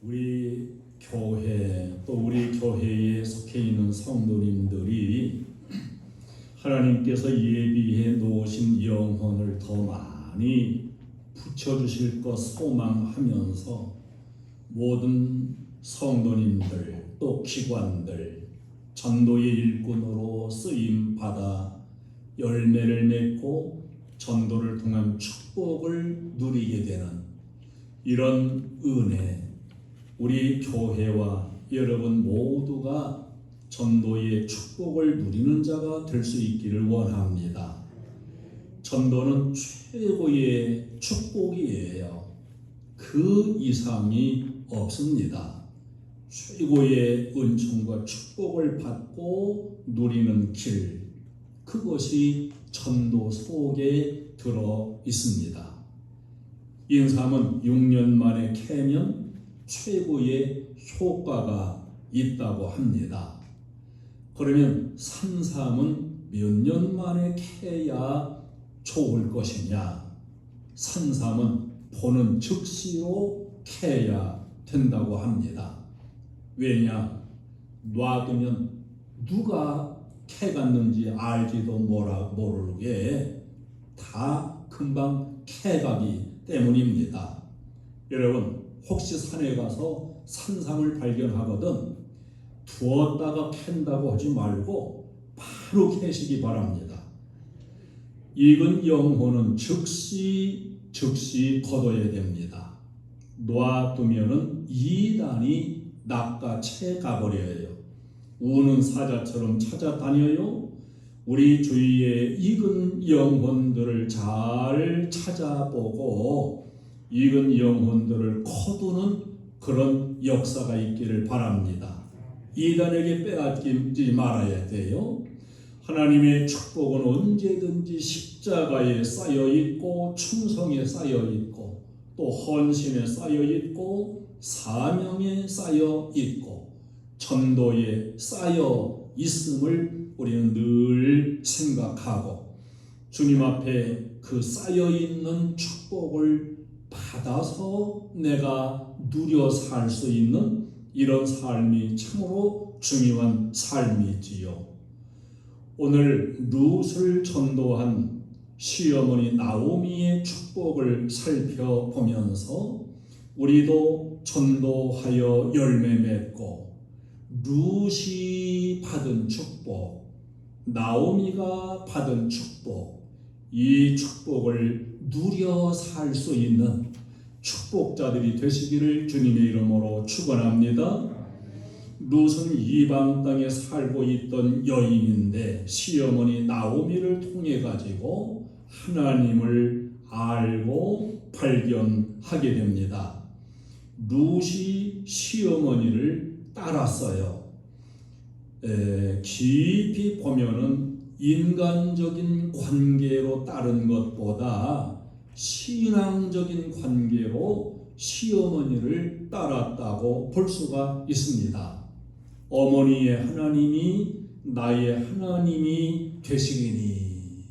우리 교회 또 우리 교회에 속해 있는 성도님들이 하나님께서 예비해 놓으신 영혼을 더 많이 붙여주실 것 소망하면서 모든 성도님들 또 기관들 전도의 일꾼으로 쓰임 받아 열매를 맺고 전도를 통한 축복을 누리게 되는 이런 은혜, 우리 교회와 여러분 모두가 전도의 축복을 누리는 자가 될 수 있기를 원합니다. 전도는 최고의 축복이에요. 그 이상이 없습니다. 최고의 은총과 축복을 받고 누리는 길, 그것이 전도 속에 들어 있습니다. 인삼은 6년 만에 캐면 최고의 효과가 있다고 합니다. 그러면 산삼은 몇 년 만에 캐야 좋을 것이냐? 산삼은 보는 즉시로 캐야 된다고 합니다. 왜냐? 놔두면 누가 캐갔는지 알지도 모르게 다 금방 캐가기 때문입니다. 여러분, 혹시 산에 가서 산삼을 발견하거든 두었다가 캔다고 하지 말고 바로 캐시기 바랍니다. 익은 영혼은 즉시 거둬야 됩니다. 놔두면은 이단이 낚아채 가버려요. 우는 사자처럼 찾아다녀요. 우리 주위에 익은 영혼들을 잘 찾아보고 익은 영혼들을 거두는 그런 역사가 있기를 바랍니다. 이단에게 빼앗기지 말아야 돼요. 하나님의 축복은 언제든지 십자가에 쌓여있고 충성에 쌓여있고 또 헌신에 쌓여있고 사명에 쌓여있고 전도에 쌓여있음을 우리는 늘 생각하고 주님 앞에 그 쌓여있는 축복을 받아서 내가 누려 살 수 있는 이런 삶이 참으로 중요한 삶이지요. 오늘 룻을 전도한 시어머니 나오미의 축복을 살펴보면서 우리도 전도하여 열매 맺고 룻이 받은 축복, 나오미가 받은 축복, 이 축복을 누려 살 수 있는 축복자들이 되시기를 주님의 이름으로 축원합니다. 룻은 이방 땅에 살고 있던 여인인데 시어머니 나오미를 통해 가지고 하나님을 알고 발견하게 됩니다. 룻이 시어머니를 따랐어요. 깊이 보면은 인간적인 관계로 따른 것보다 신앙적인 관계로 시어머니를 따랐다고 볼 수가 있습니다. 어머니의 하나님이 나의 하나님이 되시리니.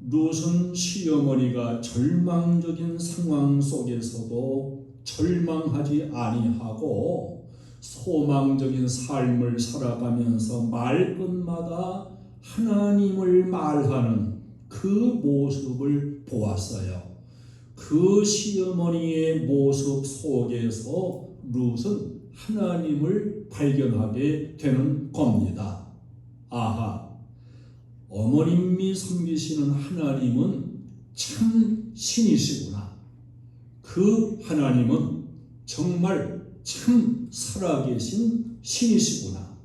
룻은 시어머니가 절망적인 상황 속에서도 절망하지 아니하고 소망적인 삶을 살아가면서 말끝마다 하나님을 말하는 그 모습을 보았어요. 그 시어머니의 모습 속에서 룻은 하나님을 발견하게 되는 겁니다. 아하, 어머님이 섬기시는 하나님은 참 신이시구나. 그 하나님은 정말 참 살아계신 신이시구나.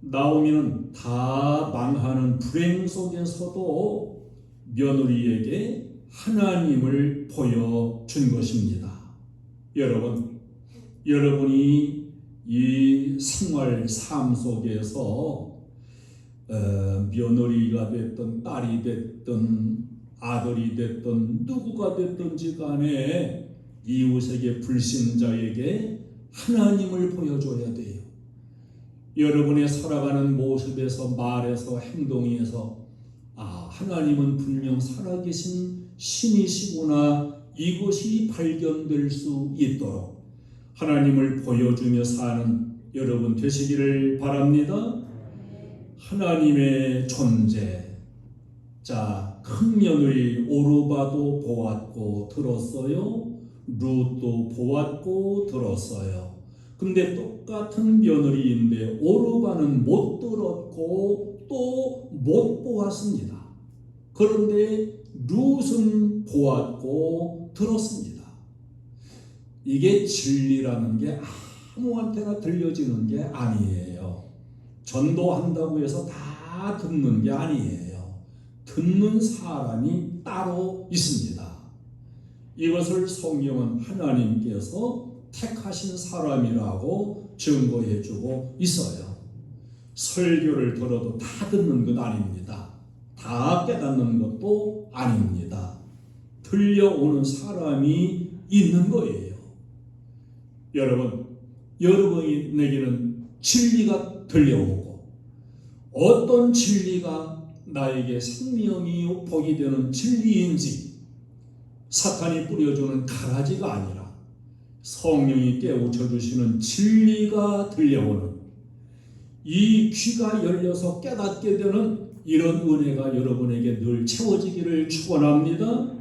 나오미는 다 망하는 불행 속에서도 며느리에게 하나님을 보여준 것입니다. 여러분이 이 생활 삶 속에서 며느리가 됐든 딸이 됐든 아들이 됐든 누구가 됐든지 간에 이웃에게 불신자에게 하나님을 보여줘야 돼요. 여러분의 살아가는 모습에서 말에서 행동에서 하나님은 분명 살아계신 신이시구나, 이것이 발견될 수 있도록 하나님을 보여주며 사는 여러분 되시기를 바랍니다. 하나님의 존재. 자, 큰 며느리 오르바도 보았고 들었어요. 룻도 보았고 들었어요. 근데 똑같은 며느리인데 오르바는 못 들었고 또 못 보았습니다. 그런데 룻은 보았고 들었습니다. 이게 진리라는 게 아무한테나 들려지는 게 아니에요. 전도한다고 해서 다 듣는 게 아니에요. 듣는 사람이 따로 있습니다. 이것을 성경은 하나님께서 택하신 사람이라고 증거해주고 있어요. 설교를 들어도 다 듣는 것 아닙니다. 다 깨닫는 것도 아닙니다. 들려오는 사람이 있는 거예요. 여러분에게는 진리가 들려오고 어떤 진리가 나에게 생명이 복이 되는 진리인지 사탄이 뿌려주는 가라지가 아니라 성령이 깨우쳐 주시는 진리가 들려오는 이 귀가 열려서 깨닫게 되는 이런 은혜가 여러분에게 늘 채워지기를 축원합니다.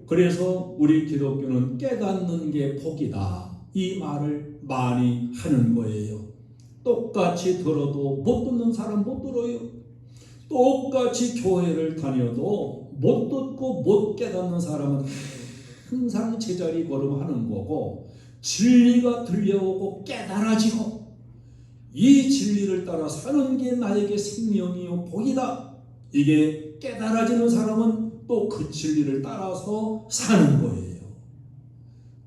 그래서 우리 기독교는 깨닫는 게 복이다. 이 말을 많이 하는 거예요. 똑같이 들어도 못 듣는 사람 못 들어요. 똑같이 교회를 다녀도 못 듣고 못 깨닫는 사람은 항상 제자리 걸음하는 거고, 진리가 들려오고 깨달아지고 이 진리를 따라 사는 게 나에게 생명이요 복이다. 이게 깨달아지는 사람은 또 그 진리를 따라서 사는 거예요.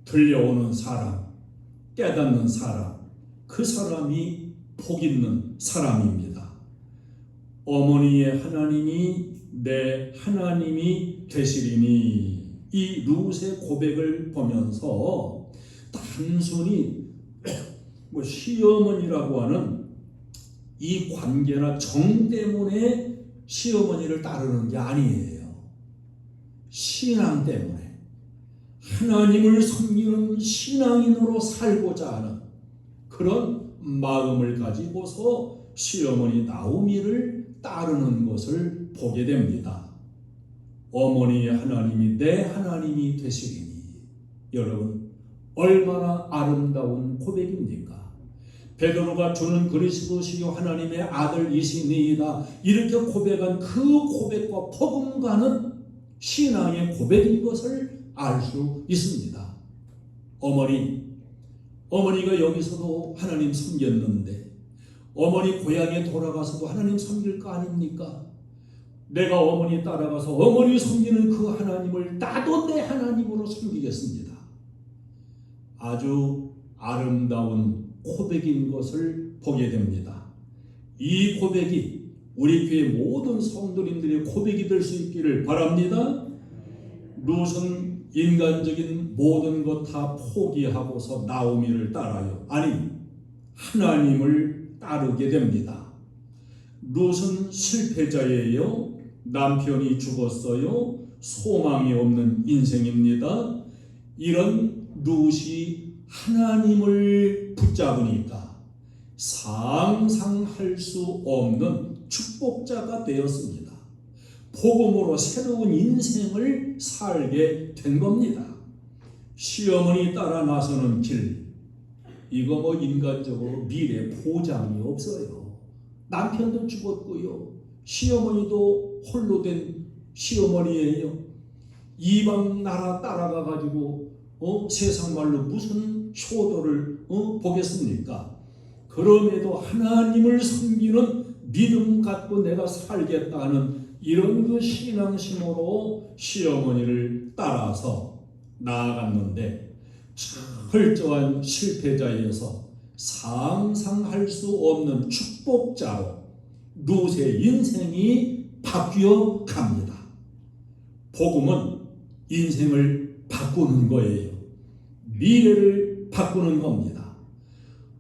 들려오는 사람, 깨닫는 사람, 그 사람이 복 있는 사람입니다. 어머니의 하나님이 내 하나님이 되시리니, 이 룻의 고백을 보면서 단순히 시어머니라고 하는 이 관계나 정 때문에 시어머니를 따르는 게 아니에요. 신앙 때문에 하나님을 섬기는 신앙인으로 살고자 하는 그런 마음을 가지고서 시어머니 나오미를 따르는 것을 보게 됩니다. 어머니의 하나님이 내 하나님이 되시리니, 여러분 얼마나 아름다운 고백입니까? 베드로가 주는 그리스도시요 하나님의 아들이시니이다 이렇게 고백한 그 고백과 복음과는 신앙의 고백인 것을 알 수 있습니다. 어머니가 여기서도 하나님 섬겼는데 어머니 고향에 돌아가서도 하나님 섬길 거 아닙니까? 내가 어머니 따라가서 어머니 섬기는 그 하나님을 나도 내 하나님으로 섬기겠습니다. 아주 아름다운 고백인 것을 보게 됩니다. 이 고백이 우리 교회 모든 성도님들의 고백이 될 수 있기를 바랍니다. 룻은 인간적인 모든 것 다 포기하고서 나오미를 따라요. 아니, 하나님을 따르게 됩니다. 룻은 실패자예요. 남편이 죽었어요. 소망이 없는 인생입니다. 이런 룻이 하나님을 붙잡으니까 상상할 수 없는 축복자가 되었습니다. 복음으로 새로운 인생을 살게 된 겁니다. 시어머니 따라 나서는 길, 이거 인간적으로 미래 보장이 없어요. 남편도 죽었고요. 시어머니도 홀로 된 시어머니예요. 이방 나라 따라가 가지고 세상 말로 무슨 효도를 보겠습니까? 그럼에도 하나님을 섬기는 믿음 갖고 내가 살겠다는 이런 그 신앙심으로 시어머니를 따라서 나아갔는데 철저한 실패자에서 상상할 수 없는 축복자로 룻의 인생이 바뀌어 갑니다. 복음은 인생을 바꾸는 거예요. 미래를 바꾸는 겁니다.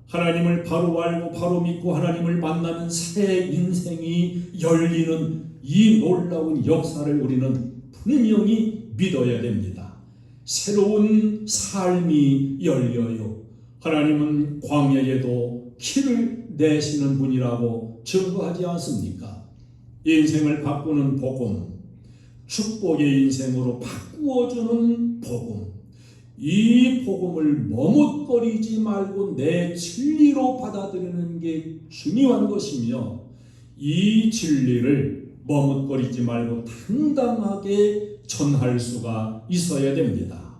하나님을 바로 알고 바로 믿고 하나님을 만나면 새 인생이 열리는 이 놀라운 역사를 우리는 분명히 믿어야 됩니다. 새로운 삶이 열려요. 하나님은 광야에도 길을 내시는 분이라고 증거하지 않습니까? 인생을 바꾸는 복음, 축복의 인생으로 바꾸어주는 복음, 이 복음을 머뭇거리지 말고 내 진리로 받아들이는 게 중요한 것이며, 이 진리를 머뭇거리지 말고 당당하게 전할 수가 있어야 됩니다.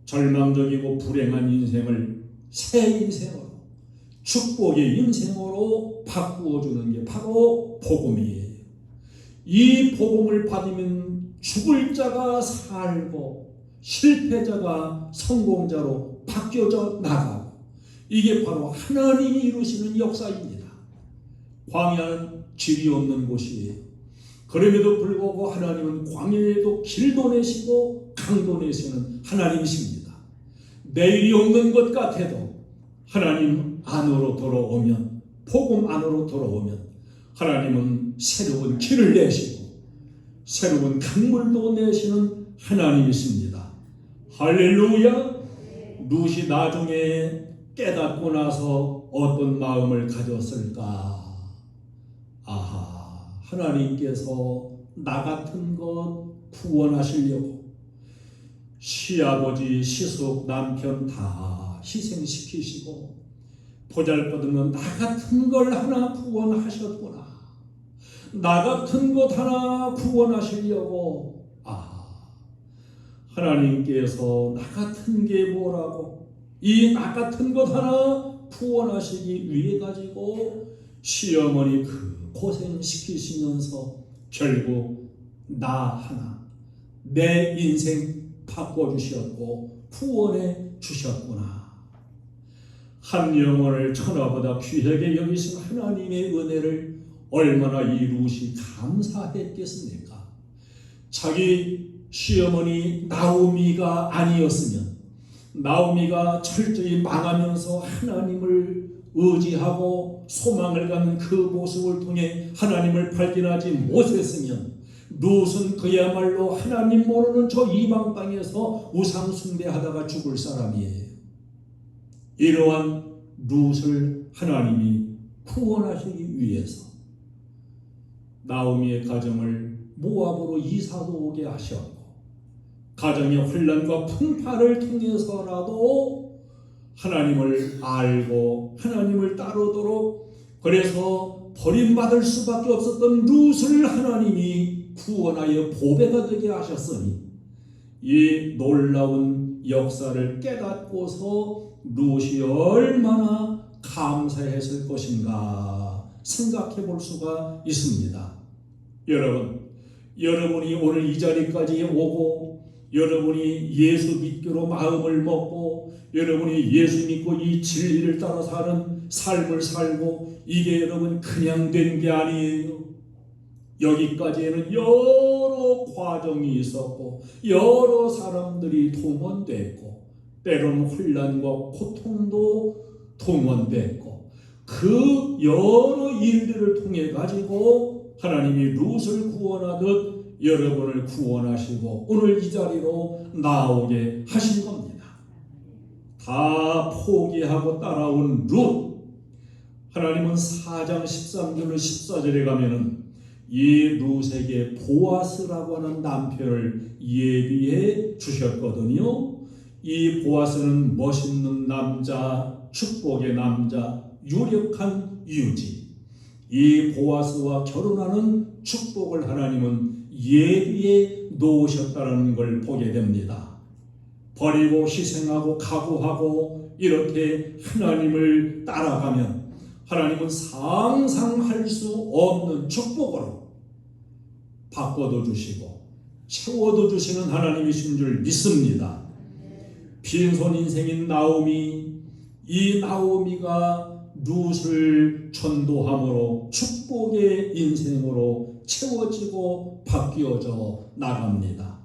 절망적이고 불행한 인생을 새 인생으로, 축복의 인생으로 바꾸어주는 게 바로 복음이에요. 이 복음을 받으면 죽을 자가 살고 실패자가 성공자로 바뀌어져 나가고, 이게 바로 하나님이 이루시는 역사입니다. 광야는 길이 없는 곳이에요. 그럼에도 불구하고 하나님은 광야에도 길도 내시고 강도 내시는 하나님이십니다. 내일이 없는 것 같아도 하나님 안으로 돌아오면, 복음 안으로 돌아오면 하나님은 새로운 길을 내시고 새로운 강물도 내시는 하나님이십니다. 할렐루야. 룻이 나중에 깨닫고 나서 어떤 마음을 가졌을까? 아하, 하나님께서 나 같은 것 구원하시려고 시아버지, 시숙, 남편 다 희생시키시고 보잘것없는 나 같은 걸 하나 구원하셨구나. 나 같은 것 하나 구원하시려고. 하나님께서 나 같은 게 뭐라고, 이 나 같은 것 하나 구원하시기 위해 가지고 시어머니 그 고생시키시면서 결국 나 하나 내 인생 바꿔주셨고 구원해 주셨구나. 한 영혼을 천하보다 귀하게 여기신 하나님의 은혜를 얼마나 이 룻이 감사했겠습니까? 자기 시어머니 나오미가 아니었으면, 나오미가 철저히 망하면서 하나님을 의지하고 소망을 갖는 그 모습을 통해 하나님을 발견하지 못했으면 룻은 그야말로 하나님 모르는 저 이방 땅에서 우상 숭배하다가 죽을 사람이에요. 이러한 룻을 하나님이 구원하시기 위해서 나오미의 가정을 모압으로 이사도 오게 하셨고, 가정의 혼란과 풍파를 통해서라도 하나님을 알고 하나님을 따르도록, 그래서 버림받을 수밖에 없었던 룻을 하나님이 구원하여 보배가 되게 하셨으니, 이 놀라운 역사를 깨닫고서 룻이 얼마나 감사했을 것인가 생각해 볼 수가 있습니다. 여러분이 오늘 이 자리까지 오고, 여러분이 예수 믿기로 마음을 먹고, 여러분이 예수 믿고 이 진리를 따라 사는 삶을 살고, 이게 여러분 그냥 된 게 아니에요. 여기까지에는 여러 과정이 있었고 여러 사람들이 동원됐고 때로는 혼란과 고통도 동원됐고, 그 여러 일들을 통해 가지고 하나님이 룻을 구원하듯 여러분을 구원하시고 오늘 이 자리로 나오게 하신 겁니다. 다 포기하고 따라온 룻, 하나님은 4장 13절 14절에 가면은 이 룻에게 보아스라고 하는 남편을 예비해 주셨거든요. 이 보아스는 멋있는 남자, 축복의 남자, 유력한 유지. 이 보아스와 결혼하는 축복을 하나님은 예비해 놓으셨다는 걸 보게 됩니다. 버리고 희생하고 각오하고 이렇게 하나님을 따라가면 하나님은 상상할 수 없는 축복으로 바꿔도 주시고 채워도 주시는 하나님이신 줄 믿습니다. 빈손 인생인 나오미, 이 나오미가 룻을 전도함으로 축복의 인생으로 채워지고 바뀌어져 나갑니다.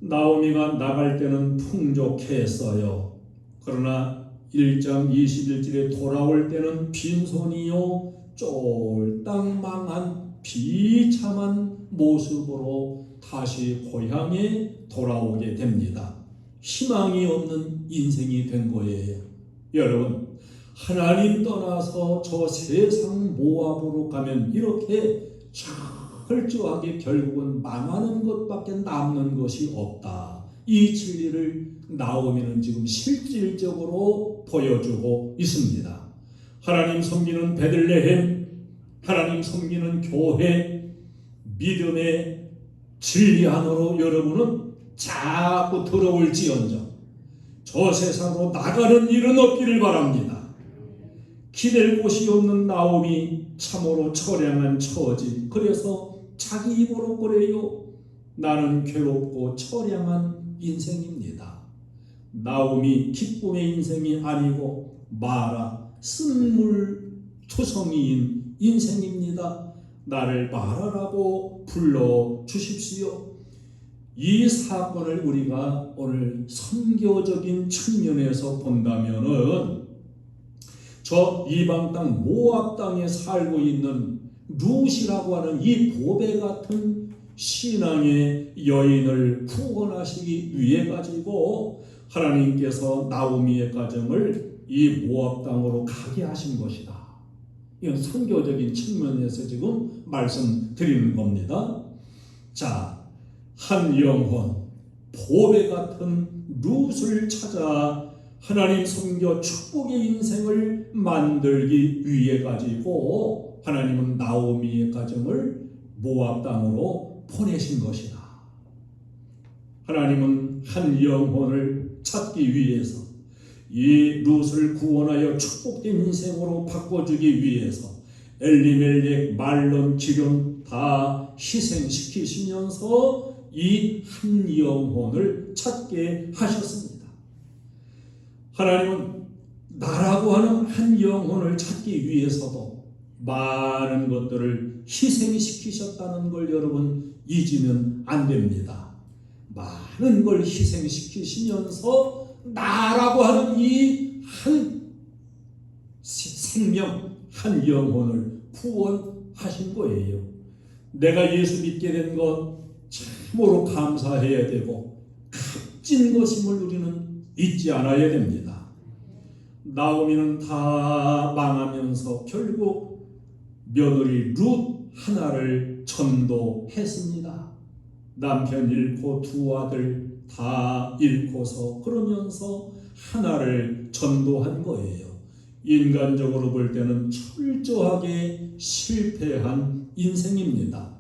나오미가 나갈 때는 풍족했어요. 그러나 1장 21절에 돌아올 때는 빈손이요 쫄딱 망한 비참한 모습으로 다시 고향에 돌아오게 됩니다. 희망이 없는 인생이 된 거예요. 여러분, 하나님 떠나서 저 세상 모압으로 가면 이렇게 철저하게 결국은 망하는 것밖에 남는 것이 없다. 이 진리를 나오미는 지금 실질적으로 보여주고 있습니다. 하나님 섬기는 베들레헴, 하나님 섬기는 교회, 믿음의 진리 안으로 여러분은 자꾸 들어올지언정 저 세상으로 나가는 일은 없기를 바랍니다. 기댈 곳이 없는 나오미, 참으로 처량한 처지. 그래서 자기 입으로 그래요. 나는 괴롭고 처량한 인생입니다. 나오미 기쁨의 인생이 아니고 마라 쓴물투성이인 인생입니다. 나를 마라라고 불러주십시오. 이 사건을 우리가 오늘 선교적인 측면에서 본다면은 저 이방 땅 모압 땅에 살고 있는 룻이라고 하는 이 보배 같은 신앙의 여인을 구원하시기 위해 가지고 하나님께서 나오미의 가정을 이 모압 땅으로 가게 하신 것이다. 이건 선교적인 측면에서 지금 말씀드리는 겁니다. 자, 한 영혼 보배 같은 룻을 찾아 하나님 섬겨 축복의 인생을 만들기 위해 가지고 하나님은 나오미의 가정을 모압 땅으로 보내신 것이다. 하나님은 한 영혼을 찾기 위해서 이 룻을 구원하여 축복된 인생으로 바꿔주기 위해서 엘리멜렉, 말론, 기럐 다 희생시키시면서 이 한 영혼을 찾게 하셨습니다. 하나님은 나라고 하는 한 영혼을 찾기 위해서도 많은 것들을 희생시키셨다는 걸 여러분 잊으면 안 됩니다. 많은 걸 희생시키시면서 나라고 하는 이 한 생명, 한 영혼을 구원하신 거예요. 내가 예수 믿게 된 것 참으로 감사해야 되고 값진 것임을 우리는 잊지 않아야 됩니다. 나오미는 다 망하면서 결국 며느리 룻 하나를 전도했습니다. 남편 잃고 두 아들 다 잃고서 그러면서 하나를 전도한 거예요. 인간적으로 볼 때는 철저하게 실패한 인생입니다.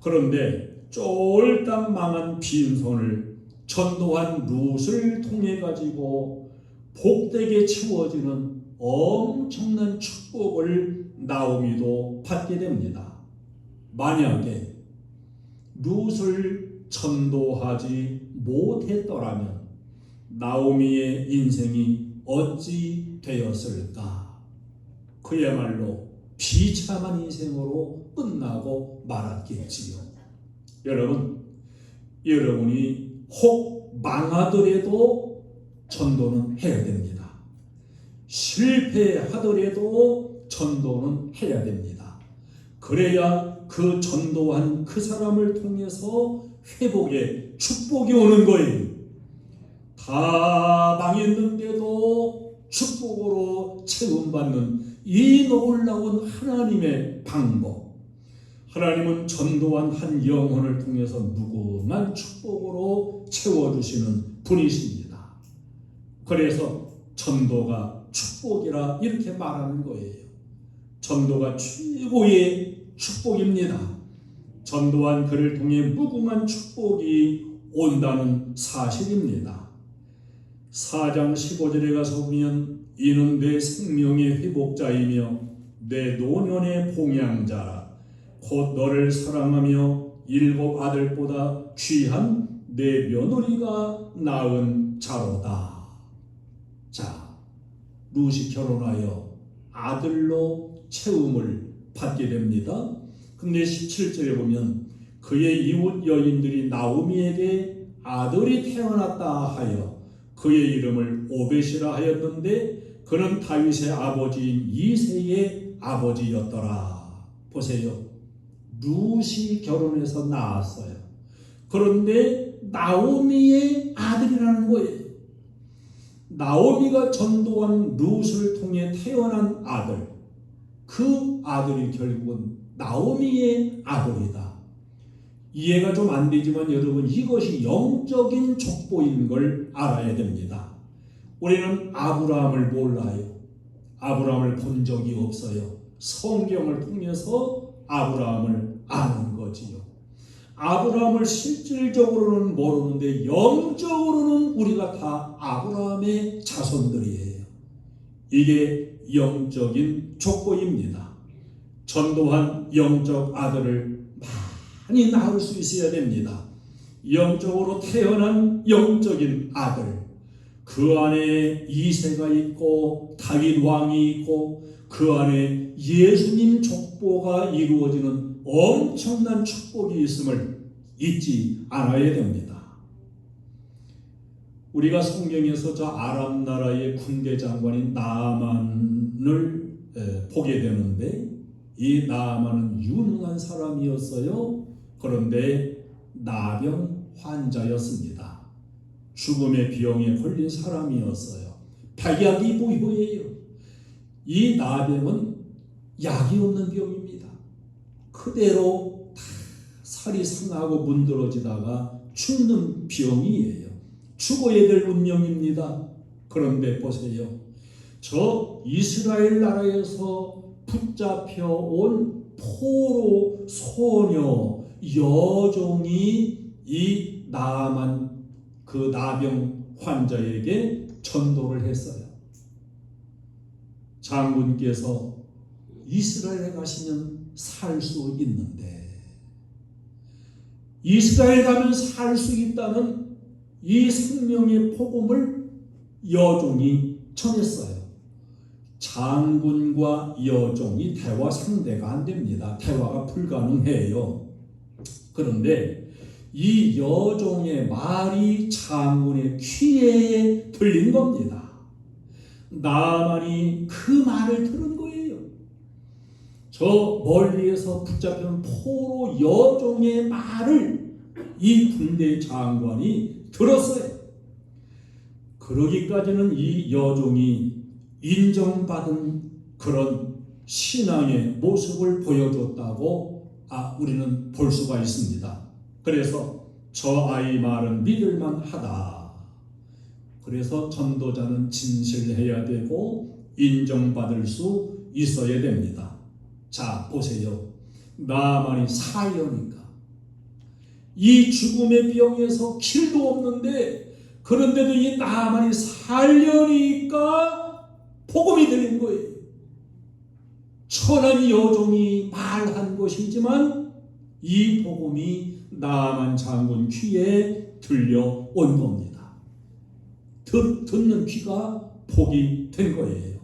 그런데 쫄딱 망한 빈손을 전도한 룻을 통해 가지고 복되게 채워지는 엄청난 축복을 나오미도 받게 됩니다. 만약에 룻을 전도하지 못했더라면 나오미의 인생이 어찌 되었을까? 그야말로 비참한 인생으로 끝나고 말았겠지요. 여러분이 혹 망하더라도 전도는 해야 됩니다. 실패하더라도 전도는 해야 됩니다. 그래야 그 전도한 그 사람을 통해서 회복의 축복이 오는 거예요. 다 망했는데도 축복으로 채움받는 이 놀라운 하나님의 방법. 하나님은 전도한 한 영혼을 통해서 무궁한 축복으로 채워주시는 분이십니다. 그래서 전도가 축복이라 이렇게 말하는 거예요. 전도가 최고의 축복입니다. 전도한 그를 통해 무궁한 축복이 온다는 사실입니다. 4장 15절에 가서 보면 이는 내 생명의 회복자이며 내 노년의 봉양자라. 곧 너를 사랑하며 7 아들보다 귀한 내 며느리가 낳은 자로다. 자, 룻이 결혼하여 아들로 채움을 받게 됩니다. 근데 17절에 보면 그의 이웃 여인들이 나오미에게 아들이 태어났다 하여 그의 이름을 오벳이라 하였는데 그는 다윗의 아버지인 이새의 아버지였더라. 보세요. 룻이 결혼해서 낳았어요. 그런데 나오미의 아들이라는 거예요. 나오미가 전도한 룻을 통해 태어난 아들, 그 아들이 결국은 나오미의 아들이다. 이해가 좀 안 되지만 여러분, 이것이 영적인 족보인 걸 알아야 됩니다. 우리는 아브라함을 몰라요. 아브라함을 본 적이 없어요. 성경을 통해서 아브라함을 아는 거지요. 아브라함을 실질적으로는 모르는데 영적으로는 우리가 다 아브라함의 자손들이에요. 이게 영적인 족보입니다. 전도한 영적 아들을 많이 낳을 수 있어야 됩니다. 영적으로 태어난 영적인 아들, 그 안에 이새가 있고 다윗 왕이 있고 그 안에 예수님 족보가 이루어지는 엄청난 축복이 있음을 잊지 않아야 됩니다. 우리가 성경에서 저 아람 나라의 군대 장관인 나아만을 보게 되는데, 이 나아만은 유능한 사람이었어요. 그런데 나병 환자였습니다. 죽음의 병에 걸린 사람이었어요. 백약이 무효예요. 이 나병은 약이 없는 병입니다. 그대로 다 살이 상하고 문드러지다가 죽는 병이에요. 죽어야 될 운명입니다. 그런데 보세요. 저 이스라엘 나라에서 붙잡혀 온 포로 소녀 여종이 이 나아만 그 나병 환자에게 전도를 했어요. 장군께서 이스라엘에 가시면 살 수 있는데, 이스라엘 가면 살 수 있다는 이 생명의 복음을 여종이 전했어요. 장군과 여종이 대화 상대가 안 됩니다. 대화가 불가능해요. 그런데 이 여종의 말이 장군의 귀에 들린 겁니다. 나만이 그 말을 들은 거예요. 저 멀리에서 붙잡힌 포로 여종의 말을 이 군대 장관이 들었어요. 그러기까지는 이 여종이 인정받은 그런 신앙의 모습을 보여줬다고 우리는 볼 수가 있습니다. 그래서 저 아이 말은 믿을만하다. 그래서 전도자는 진실해야 되고 인정받을 수 있어야 됩니다. 자, 보세요. 나만이 사려니까, 이 죽음의 병에서 길도 없는데, 그런데도 이 나만이 살려니까 복음이 들린 거예요. 천한 여종이 말한 것이지만 이 복음이 나만 장군 귀에 들려온 겁니다. 듣는 귀가 복이 된 거예요.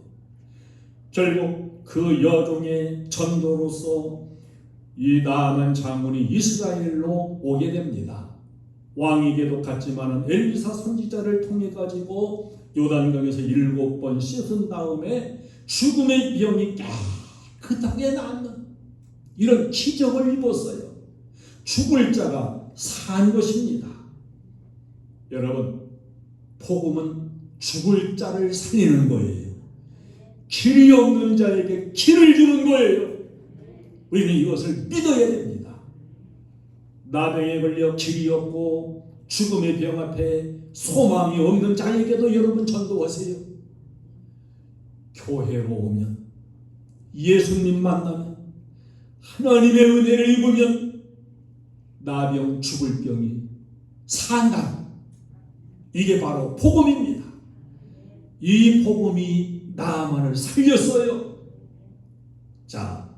결국 그 여종의 전도로서 이 나아만 장군이 이스라엘로 오게 됩니다. 왕에게도 갔지만 엘리사 선지자를 통해 가지고 요단강에서 7번 씻은 다음에 죽음의 병이 깨끗하게 낫는 이런 기적을 입었어요. 죽을 자가 산 것입니다. 여러분, 복음은 죽을 자를 살리는 거예요. 길이 없는 자에게 길을 주는 거예요. 우리는 이것을 믿어야 됩니다. 나병에 걸려 길이 없고 죽음의 병 앞에 소망이 없는 자에게도 여러분 전도하세요. 교회로 오면, 예수님 만나면, 하나님의 은혜를 입으면 나병 죽을 병이 산다. 이게 바로 복음입니다. 이 복음이 나아만을 살렸어요. 자,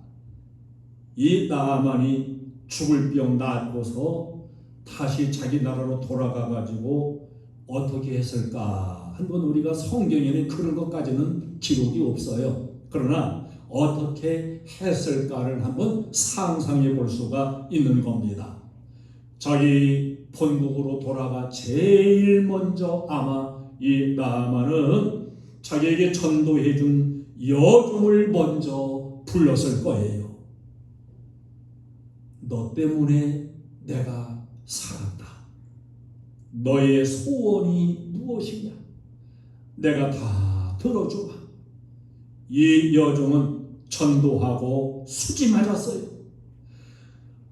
이 나아만이 죽을 병 낫고서 다시 자기 나라로 돌아가 가지고 어떻게 했을까? 한번 우리가 성경에는 그런 것까지는 기록이 없어요. 그러나 어떻게 했을까를 한번 상상해 볼 수가 있는 겁니다. 자기 본국으로 돌아가 제일 먼저 아마 이 나아만은 자기에게 전도해 준 여종을 먼저 불렀을 거예요. 너 때문에 내가 살았다. 너의 소원이 무엇이냐? 내가 다 들어주마. 이 여종은 전도하고 수지 맞았어요.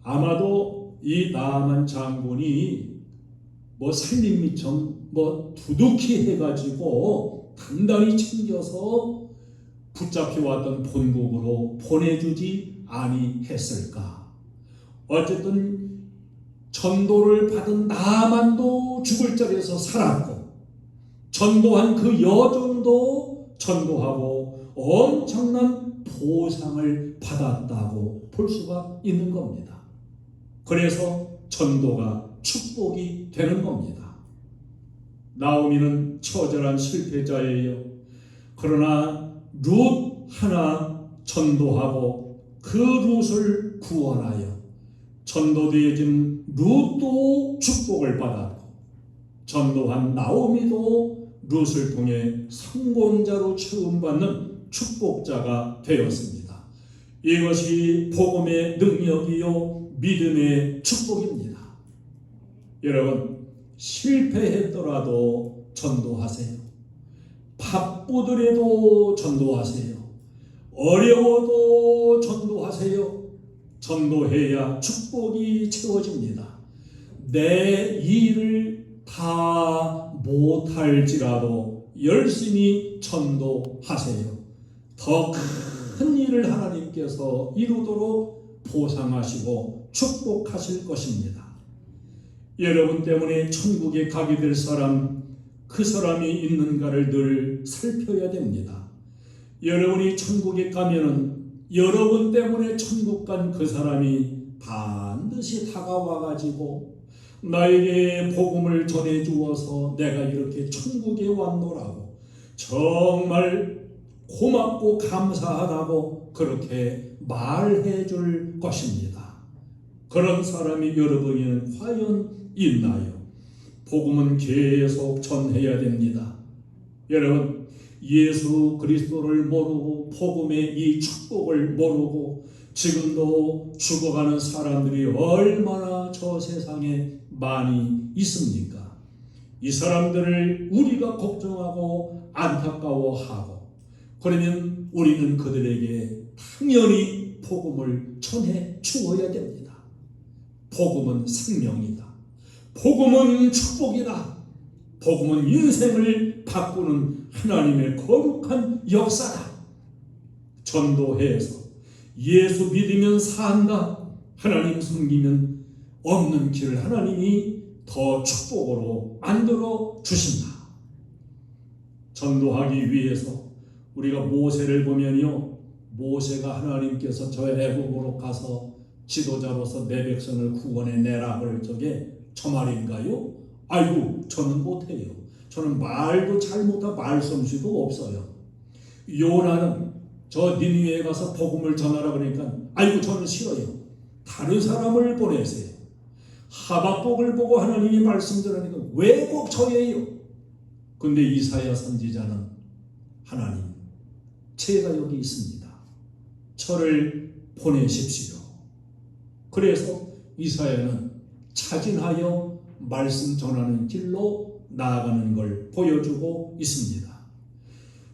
아마도 이 나아만 장군이 살림미천 두둑히 해가지고 단단히 챙겨서 붙잡혀왔던 본국으로 보내주지 아니했을까. 어쨌든 전도를 받은 나아만도 죽을 자리에서 살았고, 전도한 그 여종도 전도하고 엄청난 보상을 받았다고 볼 수가 있는 겁니다. 그래서 전도가 축복이 되는 겁니다. 나오미는 처절한 실패자예요. 그러나 룻 하나 전도하고 그 룻을 구원하여 전도되어진 룻도 축복을 받았고, 전도한 나오미도 룻을 통해 성공자로 취급받는 축복자가 되었습니다. 이것이 복음의 능력이요 믿음의 축복입니다. 여러분, 실패했더라도 전도하세요. 바쁘더라도 전도하세요. 어려워도 전도하세요. 전도해야 축복이 채워집니다. 내 일을 다 못할지라도 열심히 전도하세요. 더 큰 일을 하나님께서 이루도록 보상하시고 축복하실 것입니다. 여러분 때문에 천국에 가게 될 사람, 그 사람이 있는가를 늘 살펴야 됩니다. 여러분이 천국에 가면은 여러분 때문에 천국 간 그 사람이 반드시 다가와가지고 나에게 복음을 전해주어서 내가 이렇게 천국에 왔노라고 정말 고맙고 감사하다고 그렇게 말해 줄 것입니다. 그런 사람이 여러분에게는 과연 있나요? 복음은 계속 전해야 됩니다. 여러분, 예수 그리스도를 모르고 복음의 이 축복을 모르고 지금도 죽어가는 사람들이 얼마나 저 세상에 많이 있습니까? 이 사람들을 우리가 걱정하고 안타까워하고, 그러면 우리는 그들에게 당연히 복음을 전해 주어야 됩니다. 복음은 생명이다. 복음은 축복이다. 복음은 인생을 바꾸는 하나님의 거룩한 역사다. 전도해서 예수 믿으면 산다. 하나님 섬기면 없는 길을 하나님이 더 축복으로 만들어 주신다. 전도하기 위해서 우리가 모세를 보면요, 모세가 하나님께서 저 애국으로 가서 지도자로서 내 백성을 구원해 내라 그럴 적에 저 말인가요? 아이고, 저는 못해요. 저는 말도 잘 못하고 말솜씨도 없어요. 요나는 저 니느웨에 가서 복음을 전하라 그러니까 아이고, 저는 싫어요. 다른 사람을 보내세요. 하박국을 보고 하나님이 말씀 들으니까 왜 꼭 저예요? 근데 이사야 선지자는 하나님, 제가 여기 있습니다. 저를 보내십시오. 그래서 이사야는 차진하여 말씀 전하는 길로 나아가는 걸 보여주고 있습니다.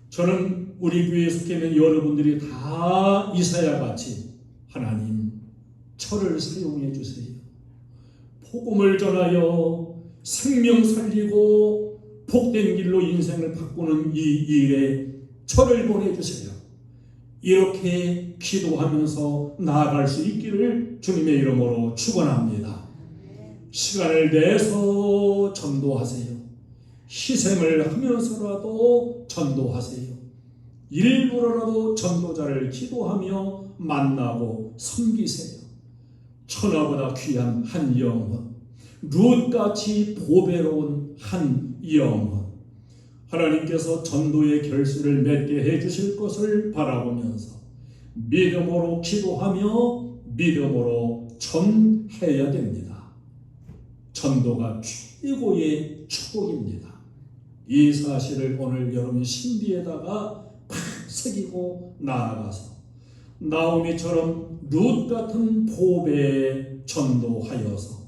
저는 우리 교회에 속해 있는 여러분들이 다 이사야 같이 하나님, 저를 사용해 주세요. 복음을 전하여 생명 살리고 복된 길로 인생을 바꾸는 이 일에 저를 보내주세요. 이렇게 기도하면서 나아갈 수 있기를 주님의 이름으로 축원합니다. 시간을 내서 전도하세요. 희생을 하면서라도 전도하세요. 일부러라도 전도자를 기도하며 만나고 섬기세요. 천하보다 귀한 한 영혼, 룻같이 보배로운 한 영혼, 하나님께서 전도의 결실을 맺게 해주실 것을 바라보면서 믿음으로 기도하며 믿음으로 전해야 됩니다. 전도가 최고의 축복입니다. 이 사실을 오늘 여러분 신비에다가 팍 새기고 나아가서 나오미처럼 룻 같은 보배에 전도하여서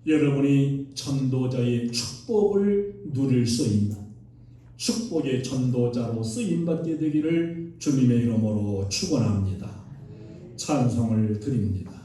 여러분이 전도자의 축복을 누릴 수 있는, 축복의 전도자로 쓰임받게 되기를 주님의 이름으로 축원합니다. 찬송을 드립니다.